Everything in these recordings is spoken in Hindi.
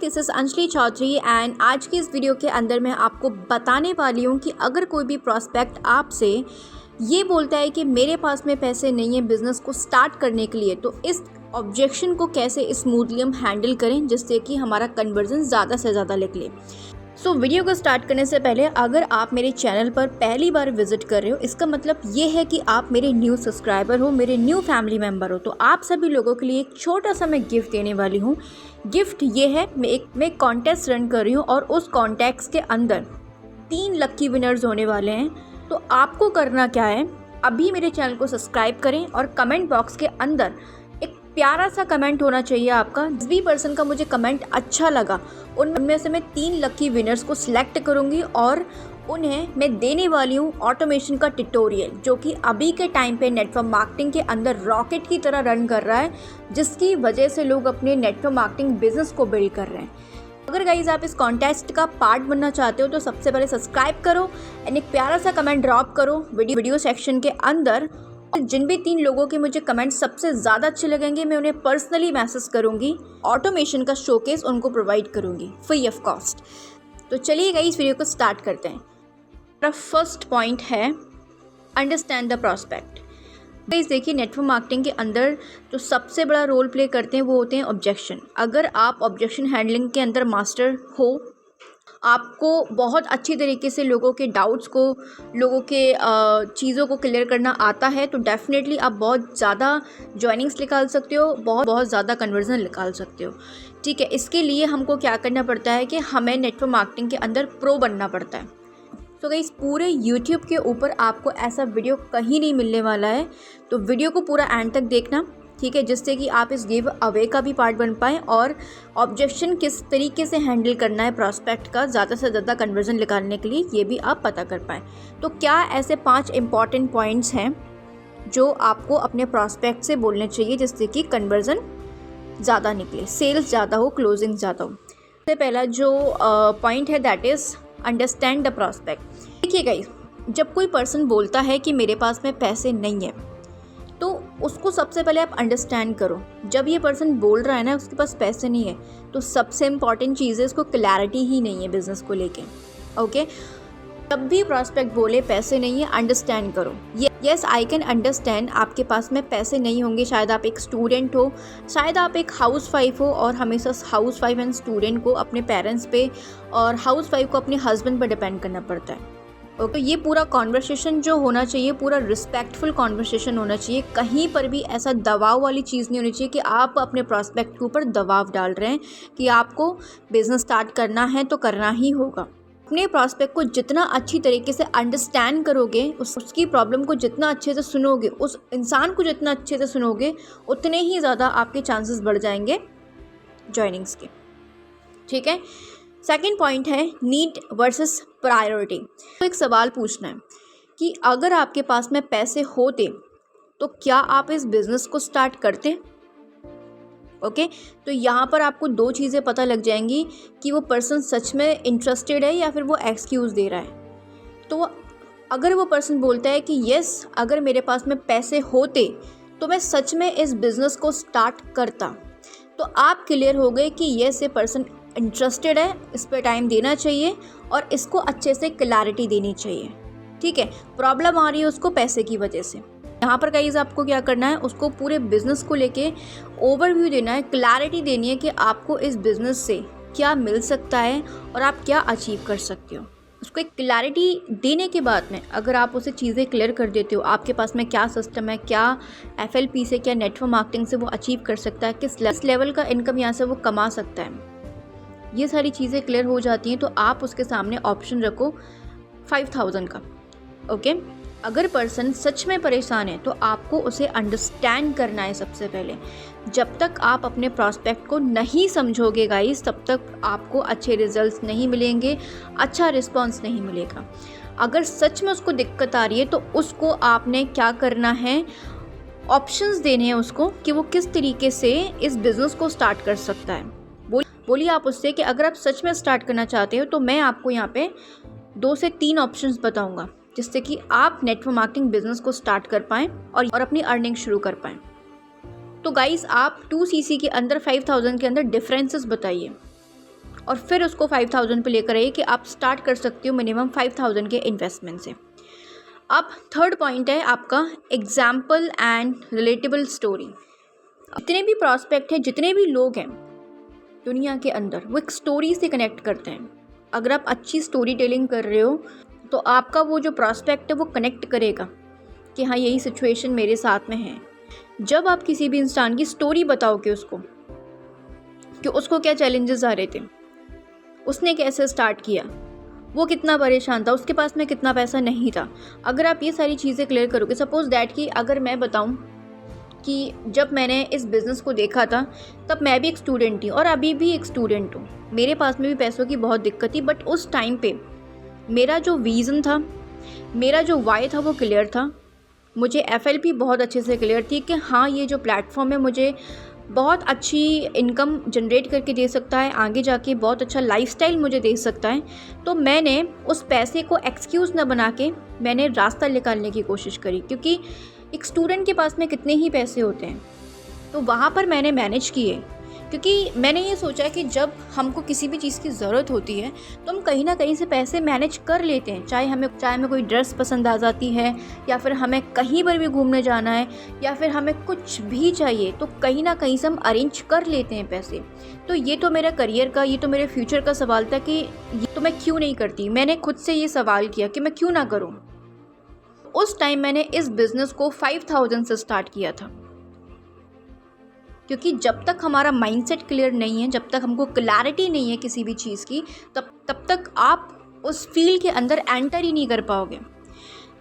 This is Anjali Chaudhary and आज की इस वीडियो के अंदर मैं आपको बताने वाली हूँ कि अगर कोई भी प्रॉस्पेक्ट आपसे ये बोलता है कि मेरे पास में पैसे नहीं है बिज़नेस को स्टार्ट करने के लिए, तो इस ऑब्जेक्शन को कैसे स्मूथली हम हैंडल करें जिससे कि हमारा कन्वर्जन ज़्यादा से ज़्यादा निकले। सो वीडियो को स्टार्ट करने से पहले अगर आप मेरे चैनल पर पहली बार विजिट कर रहे हो, इसका मतलब ये है कि आप मेरे न्यू सब्सक्राइबर हो, मेरे न्यू फैमिली मेम्बर हो। तो आप सभी लोगों के लिए एक छोटा सा मैं गिफ्ट देने वाली हूँ। गिफ्ट ये है, मैं कॉन्टेस्ट रन कर रही हूँ और उस कॉन्टेस्ट के अंदर 3 लक्की विनर्स होने वाले हैं। तो आपको करना क्या है, अभी मेरे चैनल को सब्सक्राइब करें और कमेंट बॉक्स के अंदर एक प्यारा सा कमेंट होना चाहिए आपका। जिस भी पर्सन का मुझे कमेंट अच्छा लगा उनमें से मैं 3 लकी विनर्स को सिलेक्ट करूंगी और उन्हें मैं देने वाली हूँ ऑटोमेशन का ट्यूटोरियल, जो कि अभी के टाइम पे नेटवर्क मार्केटिंग के अंदर रॉकेट की तरह रन कर रहा है, जिसकी वजह से लोग अपने नेटवर्क मार्केटिंग बिजनेस को बिल्ड कर रहे हैं। अगर गाइज आप इस कॉन्टेस्ट का पार्ट बनना चाहते हो तो सबसे पहले सब्सक्राइब करो एंड एक प्यारा सा कमेंट ड्रॉप करो वीडियो सेक्शन के अंदर। जिन भी 3 लोगों के मुझे कमेंट सबसे ज़्यादा अच्छे लगेंगे मैं उन्हें पर्सनली मैसेज करूंगी, ऑटोमेशन का शोकेस उनको प्रोवाइड करूंगी फ्री ऑफ कॉस्ट। तो चलिए गाइस वीडियो को स्टार्ट करते हैं। मेरा फर्स्ट पॉइंट है अंडरस्टैंड द प्रॉस्पेक्ट। गाइस देखिए, नेटवर्क मार्केटिंग के अंदर जो सबसे बड़ा रोल प्ले करते हैं वो होते हैं ऑब्जेक्शन। अगर आप ऑब्जेक्शन हैंडलिंग के अंदर मास्टर हो, आपको बहुत अच्छी तरीके से लोगों के डाउट्स को, लोगों के चीज़ों को क्लियर करना आता है, तो डेफिनेटली आप बहुत ज़्यादा जॉइनिंग्स निकाल सकते हो, बहुत ज़्यादा कन्वर्जन निकाल सकते हो। ठीक है, इसके लिए हमको क्या करना पड़ता है कि हमें नेटवर्क मार्केटिंग के अंदर प्रो बनना पड़ता है। तो गाइस पूरे यूट्यूब के ऊपर आपको ऐसा वीडियो कहीं नहीं मिलने वाला है, तो वीडियो को पूरा एंड तक देखना, ठीक है, जिससे कि आप इस गिव अवे का भी पार्ट बन पाएँ और ऑब्जेक्शन किस तरीके से हैंडल करना है प्रॉस्पेक्ट का ज़्यादा से ज़्यादा कन्वर्जन निकालने के लिए, ये भी आप पता कर पाएँ। तो क्या ऐसे 5 इंपॉर्टेंट पॉइंट्स हैं जो आपको अपने प्रॉस्पेक्ट से बोलने चाहिए जिससे कि कन्वर्जन ज़्यादा निकले, सेल्स ज़्यादा हो, क्लोजिंग ज़्यादा हो। सबसे पहला जो पॉइंट है that is understand the prospect. देखिए गाइस, जब कोई पर्सन बोलता है कि मेरे पास में पैसे नहीं है, तो उसको सबसे पहले आप अंडरस्टैंड करो। जब ये पर्सन बोल रहा है ना उसके पास पैसे नहीं है, तो सबसे इम्पॉर्टेंट चीज़ है उसको क्लैरिटी ही नहीं है बिजनेस को लेके। ओके, तब भी प्रॉस्पेक्ट बोले पैसे नहीं है, अंडरस्टैंड करो। यस आई कैन अंडरस्टैंड आपके पास में पैसे नहीं होंगे, शायद आप एक स्टूडेंट हो, शायद आप एक हाउस वाइफ हो और हमेशा हाउस वाइफ एंड स्टूडेंट को अपने पेरेंट्स पे और हाउस वाइफ को अपने हस्बैंड पर डिपेंड करना पड़ता है। ओके, ये पूरा कॉन्वर्सेशन जो होना चाहिए पूरा रिस्पेक्टफुल कॉन्वर्सेशन होना चाहिए। कहीं पर भी ऐसा दबाव वाली चीज़ नहीं होनी चाहिए कि आप अपने प्रॉस्पेक्ट के ऊपर दबाव डाल रहे हैं कि आपको बिजनेस स्टार्ट करना है तो करना ही होगा। अपने प्रॉस्पेक्ट को जितना अच्छी तरीके से अंडरस्टैंड करोगे, उसकी प्रॉब्लम को जितना अच्छे से सुनोगे, उस इंसान को जितना अच्छे से सुनोगे, उतने ही ज़्यादा आपके चांसेस बढ़ जाएंगे जॉइनिंग्स के। ठीक है, सेकंड पॉइंट है नीड वर्सेस प्रायोरिटी। तो एक सवाल पूछना है कि अगर आपके पास में पैसे होते तो क्या आप इस बिज़नेस को स्टार्ट करते? ओके, तो यहाँ पर आपको 2 चीज़ें पता लग जाएंगी कि वो पर्सन सच में इंटरेस्टेड है या फिर वो एक्सक्यूज़ दे रहा है। तो अगर वो पर्सन बोलता है कि यस अगर मेरे पास में पैसे होते तो मैं सच में इस बिज़नेस को स्टार्ट करता, तो आप क्लियर हो गए कि यस ये पर्सन इंटरेस्टेड है, इस पर टाइम देना चाहिए और इसको अच्छे से क्लैरिटी देनी चाहिए। ठीक है, प्रॉब्लम आ रही है उसको पैसे की वजह से। यहाँ पर गाइस आपको क्या करना है, उसको पूरे बिजनेस को लेके ओवरव्यू देना है, क्लैरिटी देनी है कि आपको इस बिज़नेस से क्या मिल सकता है और आप क्या अचीव कर सकते हो। उसको एक क्लैरिटी देने के बाद में अगर आप उसे चीज़ें क्लियर कर देते हो, आपके पास में क्या सिस्टम है, क्या FLP से, क्या नेटवर्क मार्केटिंग से वो अचीव कर सकता है, किस लेवल का इनकम यहाँ से वो कमा सकता है, ये सारी चीज़ें क्लियर हो जाती हैं, तो आप उसके सामने ऑप्शन रखो 5000 का। ओके, अगर पर्सन सच में परेशान है तो आपको उसे अंडरस्टैंड करना है सबसे पहले। जब तक आप अपने प्रॉस्पेक्ट को नहीं समझोगे गाइस, तब तक आपको अच्छे रिजल्ट्स नहीं मिलेंगे, अच्छा रिस्पॉन्स नहीं मिलेगा। अगर सच में उसको दिक्कत आ रही है तो उसको आपने क्या करना है, ऑप्शंस देने हैं उसको कि वो किस तरीके से इस बिज़नेस को स्टार्ट कर सकता है। बोलिए आप उससे कि अगर आप सच में स्टार्ट करना चाहते हो तो मैं आपको यहाँ पे 2 से 3 ऑप्शंस बताऊंगा जिससे कि आप नेटवर्क मार्केटिंग बिजनेस को स्टार्ट कर पाएँ और अपनी अर्निंग शुरू कर पाएँ। तो गाइस आप 2cc के अंदर 5000 के अंदर डिफरेंसेस बताइए। और फिर उसको 5000 पे लेकर आइए कि आप स्टार्ट कर सकते हो मिनिमम 5000 के इन्वेस्टमेंट से। अब थर्ड पॉइंट है आपका एग्जाम्पल एंड रिलेटेबल स्टोरी। जितने भी प्रॉस्पेक्ट हैं, जितने भी लोग हैं दुनिया के अंदर, वो एक स्टोरी से कनेक्ट करते हैं। अगर आप अच्छी स्टोरी टेलिंग कर रहे हो तो आपका वो जो प्रॉस्पेक्ट है वो कनेक्ट करेगा कि हाँ यही सिचुएशन मेरे साथ में है। जब आप किसी भी इंसान की स्टोरी बताओगे उसको कि उसको क्या चैलेंजेस आ रहे थे, उसने कैसे स्टार्ट किया, वो कितना परेशान था, उसके पास में कितना पैसा नहीं था, अगर आप ये सारी चीज़ें क्लियर करोगे, सपोज़ दैट कि अगर मैं बताऊं कि जब मैंने इस बिज़नेस को देखा था तब मैं भी एक स्टूडेंट थी और अभी भी एक स्टूडेंट हूँ, मेरे पास में भी पैसों की बहुत दिक्कत थी, बट उस टाइम पे मेरा जो विज़न था, मेरा जो वाई था वो क्लियर था। मुझे FLP बहुत अच्छे से क्लियर थी कि हाँ ये जो प्लेटफॉर्म है मुझे बहुत अच्छी इनकम जनरेट करके दे सकता है, आगे जाके बहुत अच्छा लाइफस्टाइल मुझे दे सकता है। तो मैंने उस पैसे को एक्सक्यूज़ ना बना के मैंने रास्ता निकालने की कोशिश करी, क्योंकि एक स्टूडेंट के पास में कितने ही पैसे होते हैं, तो वहाँ पर मैंने मैनेज किए। क्योंकि मैंने ये सोचा कि जब हमको किसी भी चीज़ की ज़रूरत होती है तो हम कहीं ना कहीं से पैसे मैनेज कर लेते हैं, चाहे हमें कोई ड्रेस पसंद आ जाती है, या फिर हमें कहीं पर भी घूमने जाना है, या फिर हमें कुछ भी चाहिए, तो कहीं ना कहीं से हम अरेंज कर लेते हैं पैसे। तो ये तो मेरा करियर का, ये तो मेरे फ्यूचर का सवाल था कि ये तो मैं क्यों नहीं करती। मैंने खुद से ये सवाल किया कि मैं क्यों ना करूँ। उस टाइम मैंने इस बिज़नेस को 5000 से स्टार्ट किया था, क्योंकि जब तक हमारा माइंडसेट क्लियर नहीं है, जब तक हमको क्लैरिटी नहीं है किसी भी चीज़ की, तब तक आप उस फील्ड के अंदर एंटर ही नहीं कर पाओगे।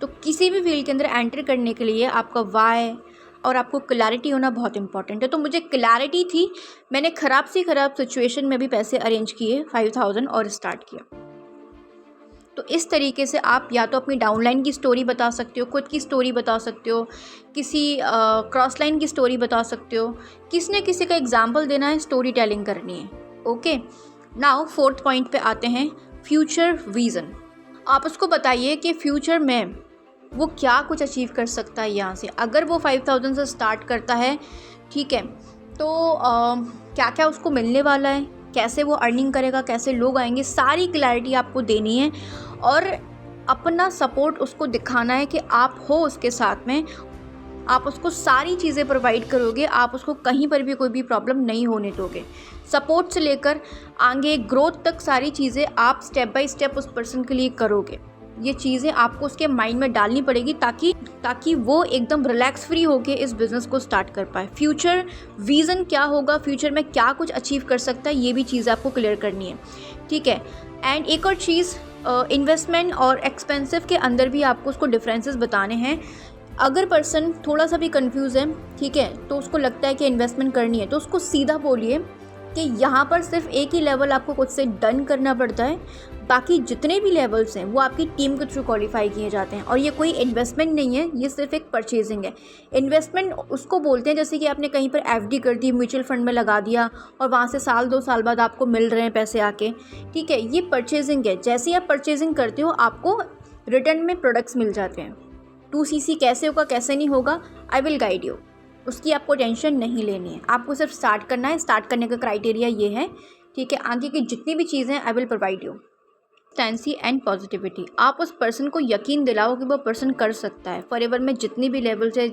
तो किसी भी फील्ड के अंदर एंटर करने के लिए आपका वाई और आपको क्लैरिटी होना बहुत इंपॉर्टेंट है। तो मुझे क्लैरिटी थी, मैंने ख़राब से ख़राब सिचुएशन में भी पैसे अरेंज किए 5000 और स्टार्ट किया। तो इस तरीके से आप या तो अपनी डाउनलाइन की स्टोरी बता सकते हो, खुद की स्टोरी बता सकते हो, किसी क्रॉस लाइन की स्टोरी बता सकते हो, किसी न किसी का एग्जाम्पल देना है, स्टोरी टेलिंग करनी है। ओके, नाउ फोर्थ पॉइंट पे आते हैं, फ्यूचर विज़न। आप उसको बताइए कि फ्यूचर में वो क्या कुछ अचीव कर सकता है यहाँ से। अगर वो 5000 से स्टार्ट करता है, ठीक है, तो क्या क्या उसको मिलने वाला है, कैसे वो अर्निंग करेगा, कैसे लोग आएंगे, सारी क्लैरिटी आपको देनी है और अपना सपोर्ट उसको दिखाना है कि आप हो उसके साथ में। आप उसको सारी चीज़ें प्रोवाइड करोगे, आप उसको कहीं पर भी कोई भी प्रॉब्लम नहीं होने दोगे। सपोर्ट से लेकर आगे ग्रोथ तक सारी चीज़ें आप स्टेप बाय स्टेप उस पर्सन के लिए करोगे। ये चीज़ें आपको उसके माइंड में डालनी पड़ेगी ताकि वो एकदम रिलैक्स फ्री होके इस बिज़नेस को स्टार्ट कर पाए। फ्यूचर विज़न क्या होगा, फ्यूचर में क्या कुछ अचीव कर सकता है, ये भी चीज़ आपको क्लियर करनी है, ठीक है। एंड एक और चीज़, इन्वेस्टमेंट और एक्सपेंसिव के अंदर भी आपको उसको डिफरेंसेस बताने हैं। अगर पर्सन थोड़ा सा भी कंफ्यूज है, ठीक है, तो उसको लगता है कि इन्वेस्टमेंट करनी है, तो उसको सीधा बोलिए कि यहाँ पर सिर्फ एक ही लेवल आपको खुद से डन करना पड़ता है, बाकी जितने भी लेवल्स हैं वो आपकी टीम के थ्रू क्वालिफाई किए जाते हैं। और ये कोई इन्वेस्टमेंट नहीं है, ये सिर्फ एक परचेजिंग है। इन्वेस्टमेंट उसको बोलते हैं जैसे कि आपने कहीं पर FD कर दी, म्यूचुअल फंड में लगा दिया और वहाँ से 1-2 साल बाद आपको मिल रहे हैं पैसे आके, ठीक है, ये परचेजिंग है। जैसे ही आप परचेजिंग करते हो आपको रिटर्न में प्रोडक्ट्स मिल जाते हैं। 2CC कैसे होगा कैसे नहीं होगा, आई विल गाइड यू, उसकी आपको टेंशन नहीं लेनी है, आपको सिर्फ स्टार्ट करना है। स्टार्ट करने का क्राइटेरिया ये है, ठीक है, आगे की जितनी भी चीज़ें I will provide you. Consistency and positivity, आप उस पर्सन को यकीन दिलाओ कि वो पर्सन कर सकता है। फॉरएवर में जितनी भी लेवल्स है,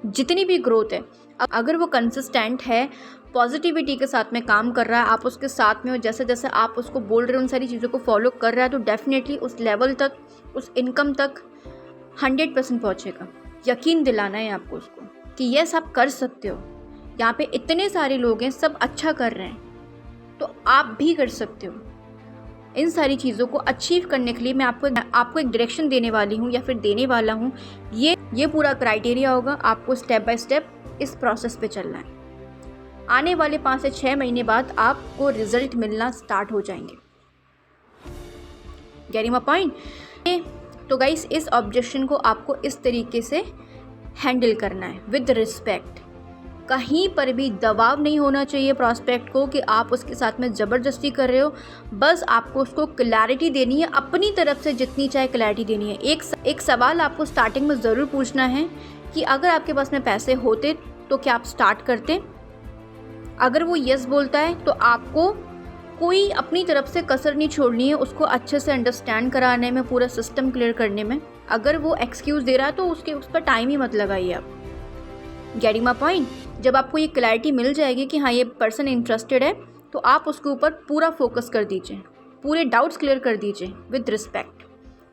जितनी भी ग्रोथ है, अगर वो कंसिस्टेंट है, पॉजिटिविटी के साथ में काम कर रहा है, आप उसके साथ में हो, जैसे जैसे आप उसको बोल रहे हो उन सारी चीज़ों को फॉलो कर रहा है, तो डेफिनेटली उस लेवल तक, उस इनकम तक 100% पहुँचेगा। यकीन दिलाना है आपको उसको कि यस आप कर सकते हो, यहाँ पे इतने सारे लोग हैं, सब अच्छा कर रहे हैं, तो आप भी कर सकते हो। इन सारी चीज़ों को अचीव करने के लिए मैं आपको एक डायरेक्शन देने वाली हूँ या फिर देने वाला हूँ। ये पूरा क्राइटेरिया होगा, आपको स्टेप बाय स्टेप इस प्रोसेस पे चलना है। आने वाले 5 से 6 महीने बाद आपको रिजल्ट मिलना स्टार्ट हो जाएंगे। Getting my point? तो गाइस, इस ऑब्जेक्शन को आपको इस तरीके से हैंडल करना है विद रिस्पेक्ट। कहीं पर भी दबाव नहीं होना चाहिए प्रॉस्पेक्ट को कि आप उसके साथ में ज़बरदस्ती कर रहे हो। बस आपको उसको क्लैरिटी देनी है, अपनी तरफ से जितनी चाहे क्लैरिटी देनी है। एक सवाल आपको स्टार्टिंग में ज़रूर पूछना है कि अगर आपके पास में पैसे होते तो क्या आप स्टार्ट करते। अगर वो यस बोलता है तो आपको कोई अपनी तरफ से कसर नहीं छोड़नी है उसको अच्छे से अंडरस्टैंड कराने में, पूरा सिस्टम क्लियर करने में। अगर वो एक्सक्यूज़ दे रहा है तो उस पर टाइम ही मत लगाइए आप। Getting my point? जब आपको ये क्लैरिटी मिल जाएगी कि हाँ ये पर्सन इंटरेस्टेड है, तो आप उसके ऊपर पूरा फोकस कर दीजिए, पूरे डाउट्स क्लियर कर दीजिए विद रिस्पेक्ट,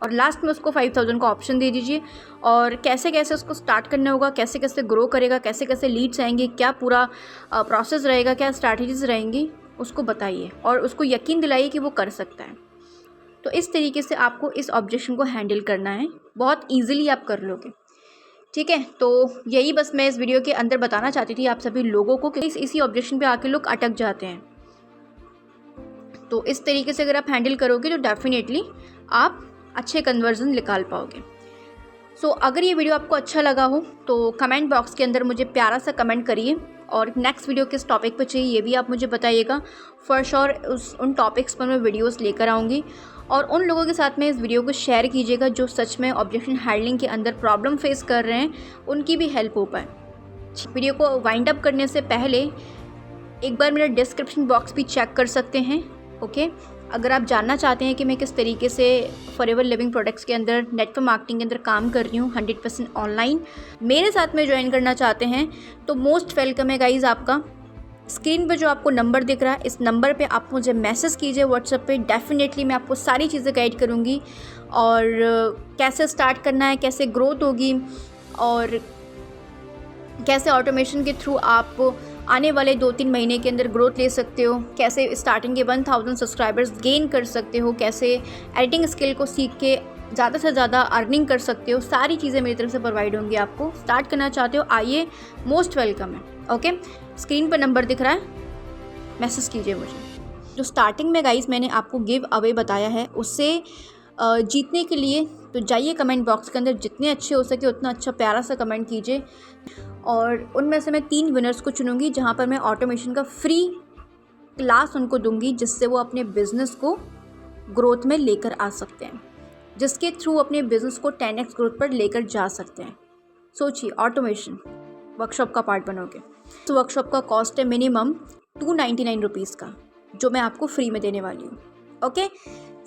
और लास्ट में उसको 5000 का ऑप्शन दे दीजिए। और कैसे कैसे उसको स्टार्ट करना होगा, कैसे कैसे ग्रो करेगा, कैसे कैसे लीड्स आएंगे, क्या पूरा प्रोसेस रहेगा, क्या स्ट्रैटेजीज रहेंगी, उसको बताइए और उसको यकीन दिलाइए कि वो कर सकता है। तो इस तरीके से आपको इस ऑब्जेक्शन को हैंडल करना है, बहुत ईजिली आप कर लोगे। ठीक है, तो यही बस मैं इस वीडियो के अंदर बताना चाहती थी आप सभी लोगों को कि इसी ऑब्जेक्शन पे आके लोग अटक जाते हैं। तो इस तरीके से अगर आप हैंडल करोगे तो डेफिनेटली आप अच्छे कन्वर्जन निकाल पाओगे। सो अगर ये वीडियो आपको अच्छा लगा हो तो कमेंट बॉक्स के अंदर मुझे प्यारा सा कमेंट करिए, और नेक्स्ट वीडियो किस टॉपिक पे चाहिए ये भी आप मुझे बताइएगा। फॉर श्योर उन टॉपिक्स पर मैं वीडियोस लेकर आऊँगी, और उन लोगों के साथ में इस वीडियो को शेयर कीजिएगा जो सच में ऑब्जेक्शन हैंडलिंग के अंदर प्रॉब्लम फेस कर रहे हैं, उनकी भी हेल्प हो पाए। वीडियो को वाइंड अप करने से पहले एक बार मेरा डिस्क्रिप्शन बॉक्स भी चेक कर सकते हैं। ओके, अगर आप जानना चाहते हैं कि मैं किस तरीके से फॉरएवर लिविंग प्रोडक्ट्स के अंदर नेटवर्क मार्केटिंग के अंदर काम कर रही हूँ 100% ऑनलाइन, मेरे साथ में ज्वाइन करना चाहते हैं, तो मोस्ट वेलकम है गाइज़ आपका। स्क्रीन पे जो आपको नंबर दिख रहा है, इस नंबर पे आप मुझे मैसेज कीजिए व्हाट्सएप पे। डेफिनेटली मैं आपको सारी चीज़ें गाइड करूँगी, और कैसे स्टार्ट करना है, कैसे ग्रोथ होगी, और कैसे ऑटोमेशन के थ्रू आप आने वाले 2-3 महीने के अंदर ग्रोथ ले सकते हो, कैसे स्टार्टिंग के 1000 सब्सक्राइबर्स गेन कर सकते हो, कैसे एडिटिंग स्किल को सीख के ज़्यादा से ज़्यादा अर्निंग कर सकते हो, सारी चीज़ें मेरी तरफ से प्रोवाइड होंगी आपको। स्टार्ट करना चाहते हो, आइए, मोस्ट वेलकम है। ओके, स्क्रीन पर नंबर दिख रहा है, मैसेज कीजिए मुझे। जो स्टार्टिंग में गाइस मैंने आपको गिव अवे बताया है, उससे जीतने के लिए तो जाइए कमेंट बॉक्स के अंदर, जितने अच्छे हो सके उतना अच्छा प्यारा सा कमेंट कीजिए, और उनमें से मैं 3 विनर्स को चुनूंगी जहां पर मैं ऑटोमेशन का फ्री क्लास उनको दूंगी, जिससे वो अपने बिज़नेस को ग्रोथ में लेकर आ सकते हैं, जिसके थ्रू अपने बिज़नेस को 10x ग्रोथ पर लेकर जा सकते हैं। सोचिए, ऑटोमेशन वर्कशॉप का पार्ट बनोगे। तो वर्कशॉप का कॉस्ट है मिनिमम 299 रुपीज़ का, जो मैं आपको फ्री में देने वाली हूँ। ओके,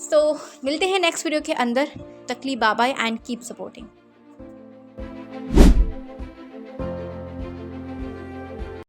सो मिलते हैं नेक्स्ट वीडियो के अंदर। तक के लिए bye bye and keep supporting.